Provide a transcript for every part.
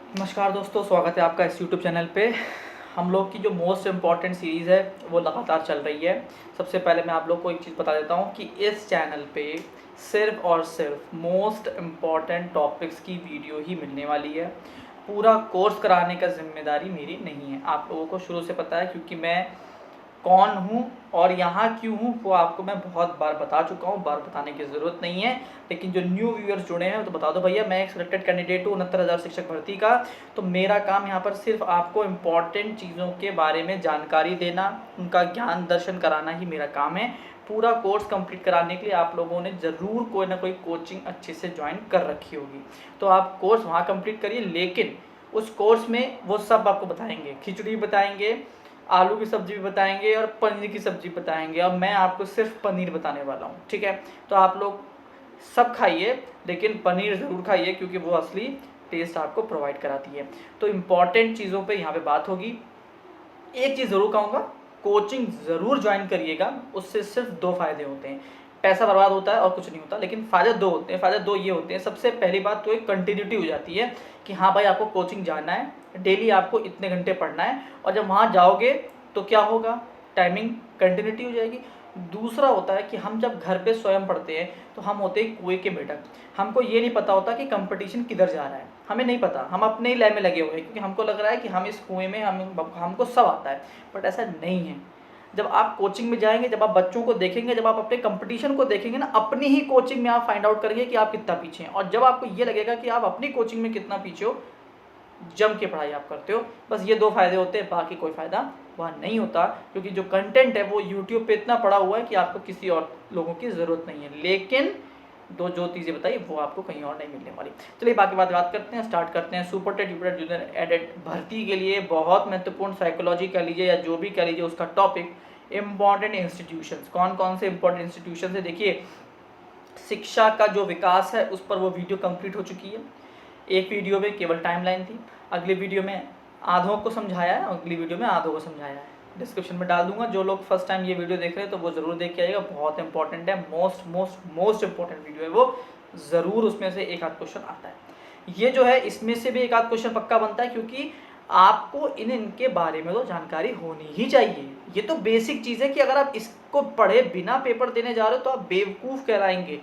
नमस्कार दोस्तों, स्वागत है आपका इस यूट्यूब चैनल पे। हम लोग की जो मोस्ट इम्पॉर्टेंट सीरीज़ है वो लगातार चल रही है। सबसे पहले मैं आप लोग को एक चीज़ बता देता हूँ कि इस चैनल पे सिर्फ और सिर्फ मोस्ट इम्पॉर्टेंट टॉपिक्स की वीडियो ही मिलने वाली है। पूरा कोर्स कराने का जिम्मेदारी मेरी नहीं है। आप लोगों को शुरू से पता है, क्योंकि मैं कौन हूँ और यहाँ क्यों हूँ वो आपको मैं बहुत बार बता चुका हूँ, बार बताने की ज़रूरत नहीं है। लेकिन जो न्यू व्यूअर्स जुड़े हैं तो बता दो भैया, मैं एक सिलेक्टेड कैंडिडेट हूँ 69,000 शिक्षक भर्ती का। तो मेरा काम यहाँ पर सिर्फ आपको इम्पॉर्टेंट चीज़ों के बारे में जानकारी देना, उनका ज्ञान दर्शन कराना ही मेरा काम है। पूरा कोर्स कंप्लीट कराने के लिए आप लोगों ने ज़रूर कोई ना कोई कोचिंग अच्छे से ज्वाइन कर रखी होगी, तो आप कोर्स वहाँ कंप्लीट करिए। लेकिन उस कोर्स में वो सब आपको बताएंगे, खिचड़ी बताएंगे, आलू की सब्ज़ी भी बताएंगे और पनीर की सब्ज़ी बताएंगे, और मैं आपको सिर्फ पनीर बताने वाला हूँ, ठीक है। तो आप लोग सब खाइए, लेकिन पनीर ज़रूर खाइए, क्योंकि वो असली टेस्ट आपको प्रोवाइड कराती है। तो इम्पॉर्टेंट चीज़ों पे यहाँ पे बात होगी। एक चीज़ ज़रूर कहूँगा, कोचिंग ज़रूर ज्वाइन करिएगा। उससे सिर्फ दो फ़ायदे होते हैं, पैसा बर्बाद होता है और कुछ नहीं होता, लेकिन फ़ायदे दो होते हैं। फ़ायदे दो ये होते हैं, सबसे पहली बात तो एक कंटिन्यूटी हो जाती है कि हाँ भाई, आपको कोचिंग जाना है, डेली आपको इतने घंटे पढ़ना है, और जब वहाँ जाओगे तो क्या होगा, टाइमिंग कंटिन्यूटी हो जाएगी। दूसरा होता है कि हम जब घर पे स्वयं पढ़ते हैं तो हम होते हैं कुएं के मेढक। हमको ये नहीं पता होता कि कंपटीशन किधर जा रहा है, हमें नहीं पता, हम अपने ही लय में लगे हुए हैं, क्योंकि हमको लग रहा है कि हम इस कुएं में हमको सब आता है। बट ऐसा नहीं है। जब आप कोचिंग में जाएंगे, जब आप बच्चों को देखेंगे, जब आप अपने कंपटीशन को देखेंगे ना, अपनी ही कोचिंग में आप फाइंड आउट करेंगे कि आप कितना पीछे हैं। और जब आपको ये लगेगा कि आप अपनी कोचिंग में कितना पीछे हो, जम के पढ़ाई आप करते हो, बस ये दो फायदे होते हैं, बाकी कोई फ़ायदा वहाँ नहीं होता। क्योंकि जो कंटेंट है वो यूट्यूब पे इतना पड़ा हुआ है कि आपको किसी और लोगों की ज़रूरत नहीं है। लेकिन जो चीज़ें बताई वो आपको कहीं और नहीं मिलने वाली। चलिए बाकी बात करते हैं, स्टार्ट करते हैं। सुपर टेट यूपर जूनियर एडेड भर्ती के लिए बहुत महत्वपूर्ण, साइकोलॉजी कह लीजिए या जो भी कह लीजिए, उसका टॉपिक इम्पॉर्टेंट इंस्टीट्यूशंस। कौन कौन से इंपॉर्टेंट इंस्टीट्यूशन है, देखिए शिक्षा का जो विकास है उस पर वो वीडियो कंप्लीट हो चुकी है। एक वीडियो में केवल टाइमलाइन थी, अगली वीडियो में आधों को समझाया है, अगली वीडियो में आधों को समझाया है। डिस्क्रिप्शन में डाल दूंगा, जो लोग फर्स्ट टाइम ये वीडियो देख रहे हैं तो वो ज़रूर देख के आइएगा। बहुत इंपॉर्टेंट है, most most most important video है वो। ज़रूर उसमें से एक आध क्वेश्चन आता है। ये जो है इसमें से भी एक आध क्वेश्चन पक्का बनता है, क्योंकि आपको इनके बारे में तो जानकारी होनी ही चाहिए। ये तो बेसिक चीज़ है कि अगर आप इसको पढ़े बिना पेपर देने जा रहे हो तो आप बेवकूफ़ कहलाएंगे।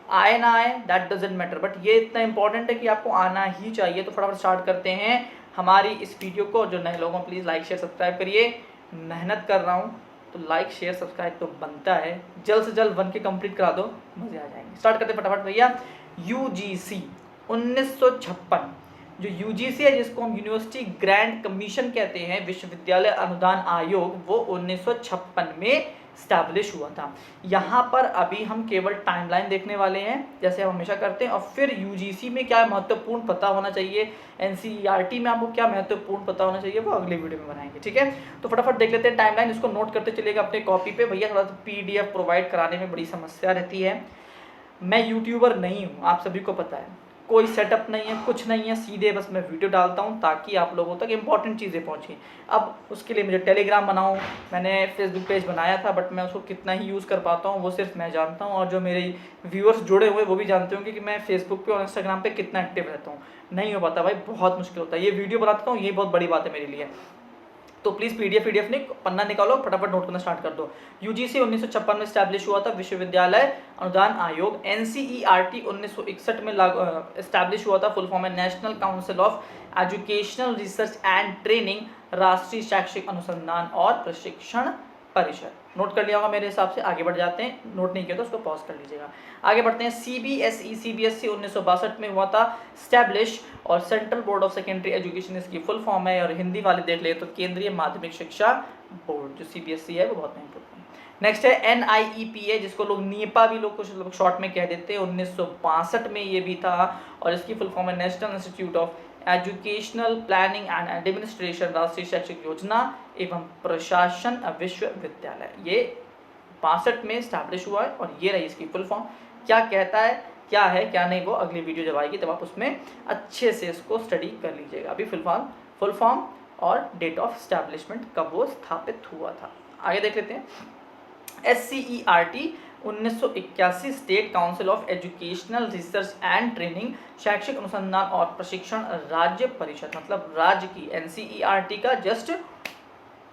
आए ना आए दैट डजेंट मैटर, बट ये इतना इंपॉर्टेंट है कि आपको आना ही चाहिए। तो फटाफट स्टार्ट करते हैं हमारी इस वीडियो को। जो नए लोगों प्लीज़ लाइक शेयर सब्सक्राइब करिए। मेहनत कर रहा हूँ तो लाइक शेयर सब्सक्राइब तो बनता है। जल्द से जल्द 1K कंप्लीट करा दो, मज़े आ जाएंगे। स्टार्ट करते फटाफट भैया। UGC 1956, जो UGC है जिसको हम यूनिवर्सिटी ग्रैंड कमीशन कहते हैं, विश्वविद्यालय अनुदान आयोग, वो 1956 में स्टैब्लिश हुआ था। यहाँ पर अभी हम केवल टाइमलाइन देखने वाले हैं, जैसे हम हमेशा करते हैं, और फिर UGC में क्या महत्वपूर्ण पता होना चाहिए, NCERT में आपको क्या महत्वपूर्ण पता होना चाहिए, वो अगले वीडियो में बनाएंगे, ठीक है। तो फटाफट देख लेते हैं टाइमलाइन, इसको नोट करते चलिएगा अपने कॉपी पे। भैया थोड़ा सा PDF प्रोवाइड कराने में बड़ी समस्या रहती है। मैं यूट्यूबर नहीं हूँ, आप सभी को पता है, कोई सेटअप नहीं है, कुछ नहीं है, सीधे बस मैं वीडियो डालता हूँ ताकि आप लोगों तक इंपॉर्टेंट चीज़ें पहुँचें। अब उसके लिए मुझे टेलीग्राम बनाऊँ, मैंने फेसबुक पेज बनाया था, बट मैं उसको कितना ही यूज़ कर पाता हूँ वो सिर्फ मैं जानता हूँ, और जो मेरे व्यूअर्स जुड़े हुए वो भी जानते होंगे कि मैं फेसबुक पे और इंस्टाग्राम पे कितना एक्टिव रहता हूँ। नहीं हो पाता भाई, बहुत मुश्किल होता है। ये वीडियो बनाता हूँ, ये बहुत बड़ी बात है मेरे लिए। तो प्लीज़ PDF नहीं, पन्ना निकालो, फटाफट नोट करना स्टार्ट कर दो। UGC 1956 में स्टैब्लिश हुआ था, विश्वविद्यालय अनुदान आयोग। NCERT 1961 में स्टैब्लिश हुआ था, फुल फॉर्म है national council of educational research and training, राष्ट्रीय शैक्षिक अनुसंधान और प्रशिक्षण परिषद। नोट कर लिया होगा मेरे हिसाब से। आगे बढ़ जाते हैं, नोट नहीं किया तो उसको पॉज कर लीजिएगा। आगे बढ़ते हैं। CBSE 1962 में हुआ था स्टैब्लिश, और central board of secondary education इसकी फुल फॉर्म है, और हिंदी वाले देख ले तो केंद्रीय माध्यमिक शिक्षा बोर्ड, जो CBSE है वो बहुत महत्वपूर्ण। नेक्स्ट है NIEPA, जिसको लोग नीपा भी लोग कुछ लोग शॉर्ट में कह देते हैं। 1962 में ये भी था, और इसकी फुल फॉर्म है national institute of educational planning and administration, राष्ट्रीय शैक्षिक योजना एवं प्रशासन विश्वविद्यालय। ये 62 में स्टैब्लिश हुआ है, और ये रही इसकी फुल फॉर्म। क्या कहता है, क्या है क्या नहीं, वो अगली वीडियो जब आएगी तब आप उसमें अच्छे से इसको स्टडी कर लीजिएगा। अभी फुल फॉर्म और डेट ऑफ स्टैब्लिशमेंट कब वो स्थापित हुआ था, आगे देख लेते हैं। SCERT 1981 state council of educational research and training, शैक्षिक अनुसंधान और प्रशिक्षण राज्य परिषद, मतलब राज्य की NCERT का जस्ट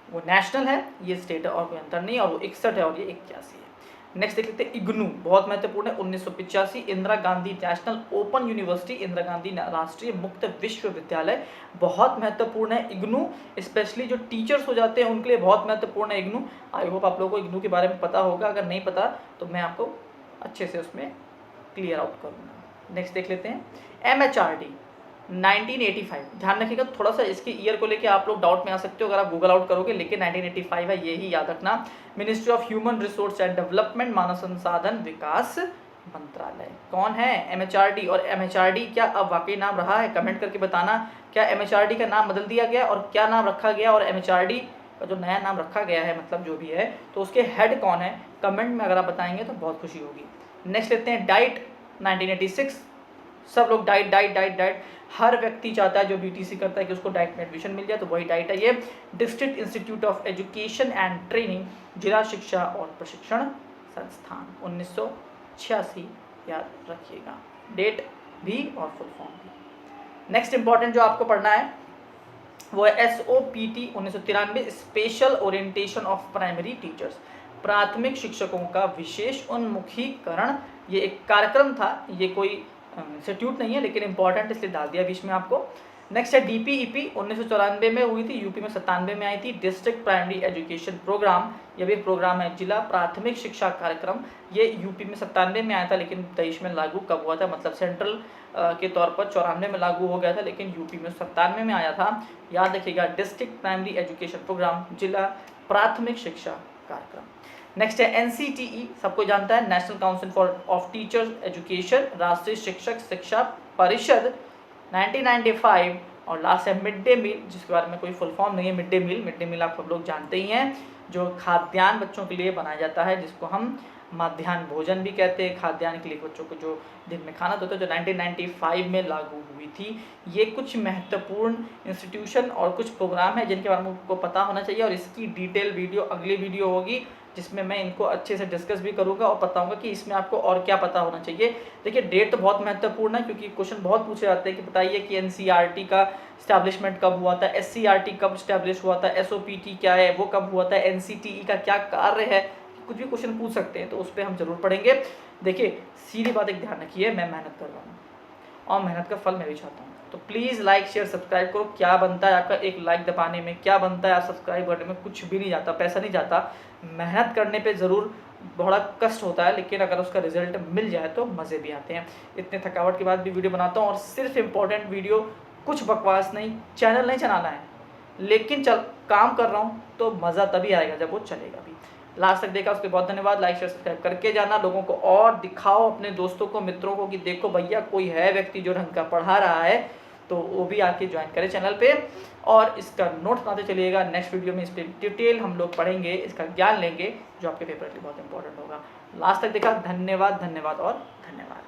वो नेशनल है, ये स्टेट है और कोई अंतर नहीं, और वो 61 है और ये 81 है। नेक्स्ट देख लेते हैं इग्नू, बहुत महत्वपूर्ण है, 1985 Indira Gandhi national open university, Indira Gandhi राष्ट्रीय मुक्त विश्वविद्यालय, बहुत महत्वपूर्ण है इग्नू, स्पेशली जो टीचर्स हो जाते हैं उनके लिए बहुत महत्वपूर्ण है इग्नू। आई होप आप लोगों को इग्नू के बारे में पता होगा, अगर नहीं पता तो मैं आपको अच्छे से उसमें क्लियर आउट करूँगा। नेक्स्ट देख लेते हैं MHRD 1985, ध्यान रखिएगा थोड़ा सा इसके ईयर को लेके आप लोग डाउट में आ सकते हो अगर आप गूगल आउट करोगे, लेकिन 1985 है, यही याद रखना। Ministry of human resource and development, मानव संसाधन विकास मंत्रालय। कौन है? MHRD। और MHRD क्या अब वाकई नाम रहा है? कमेंट करके बताना, क्या MHRD का नाम बदल दिया गया और क्या नाम रखा गया, और MHRD का जो नया नाम रखा गया है, मतलब जो भी है, तो उसके हेड कौन है? कमेंट में अगर आप बताएंगे तो बहुत खुशी होगी। नेक्स्ट लेते हैं डाइट 1986, सब लोग डाइट डाइट डाइट डाइट, हर व्यक्ति चाहता है जो BTC करता है कि उसको डाइट में एडमिशन मिल जाए, तो वही डाइट है ये। District institute of education and training, जिला शिक्षा और प्रशिक्षण संस्थान, 1986 याद रखिएगा, डेट भी और फुल फॉर्म भी। नेक्स्ट इंपॉर्टेंट जो आपको पढ़ना है वो है SOPT 1993, special orientation of primary teachers, प्राथमिक शिक्षकों का विशेष उन्मुखीकरण। ये एक कार्यक्रम था, ये कोई इंस्टीट्यूट नहीं है, लेकिन इंपॉर्टेंट इसलिए डाल दिया बीच में आपको। नेक्स्ट है DPEP 1994 में हुई थी, यूपी में 97 में आई थी, डिस्ट्रिक्ट प्राइमरी एजुकेशन प्रोग्राम, ये भी एक प्रोग्राम है, जिला प्राथमिक शिक्षा कार्यक्रम, ये यूपी में 97 में आया था, लेकिन देश में लागू कब हुआ था, मतलब सेंट्रल के तौर पर 94 में लागू हो गया था, लेकिन यूपी में 97 में आया था, याद रखिएगा, डिस्ट्रिक्ट प्राइमरी एजुकेशन प्रोग्राम, जिला प्राथमिक शिक्षा कार्यक्रम। नेक्स्ट है NCTE, सबको जानता है, national council for of teachers education, राष्ट्रीय शिक्षक शिक्षा परिषद 1995, और लास्ट है मिड डे मील, जिसके बारे में कोई फुल फॉर्म नहीं है। मिड डे मील आप सब लोग जानते ही हैं, जो खाद्यान्न बच्चों के लिए बनाया जाता है, जिसको हम मध्याह्न भोजन भी कहते हैं, खाद्यान्न के लिए बच्चों को जो दिन में खाना होता है, जो 1995 में लागू हुई थी। ये कुछ महत्वपूर्ण इंस्टीट्यूशन और कुछ प्रोग्राम है जिनके बारे में आपको पता होना चाहिए, और इसकी डिटेल वीडियो अगली वीडियो होगी जिसमें मैं इनको अच्छे से डिस्कस भी करूंगा और बताऊंगा कि इसमें आपको और क्या पता होना चाहिए। देखिए डेट तो बहुत महत्वपूर्ण है, क्योंकि क्वेश्चन बहुत पूछे जाते हैं कि बताइए कि NCERT का स्टैब्लिशमेंट कब हुआ था, SCERT कब स्टैब्लिश हुआ था, SOPT क्या है, वो कब हुआ था, NCTE का क्या कार्य है, कुछ भी क्वेश्चन पूछ सकते हैं, तो उस पर हम जरूर पढ़ेंगे। देखिए सीधी बात एक ध्यान रखिए, मैं मेहनत कर रहा हूँ और मेहनत का फल मैं भी चाहता हूँ, तो प्लीज़ लाइक शेयर सब्सक्राइब करो। क्या बनता है आपका एक लाइक दबाने में, क्या बनता है आप सब्सक्राइब करने में, कुछ भी नहीं जाता, पैसा नहीं जाता, मेहनत करने पे ज़रूर बड़ा कष्ट होता है, लेकिन अगर उसका रिजल्ट मिल जाए तो मज़े भी आते हैं। इतने थकावट के बाद भी वीडियो बनाता हूँ, और सिर्फ इम्पोर्टेंट वीडियो, कुछ बकवास नहीं, चैनल नहीं चलाना है, लेकिन काम कर रहा हूँ तो मज़ा तभी आएगा जब वो चलेगा भी। लास्ट तक देखा उसके बहुत धन्यवाद। लाइक शेयर सब्सक्राइब करके जाना, लोगों को और दिखाओ, अपने दोस्तों को, मित्रों को, कि देखो भैया कोई है व्यक्ति जो ढंग का पढ़ा रहा है, तो वो भी आके ज्वाइन करें चैनल पे, और इसका नोट बनाते चलिएगा। नेक्स्ट वीडियो में इस पर डिटेल हम लोग पढ़ेंगे, इसका ज्ञान लेंगे, जो आपके पेपर के लिए बहुत इंपॉर्टेंट होगा। लास्ट तक देखा, धन्यवाद धन्यवाद और धन्यवाद।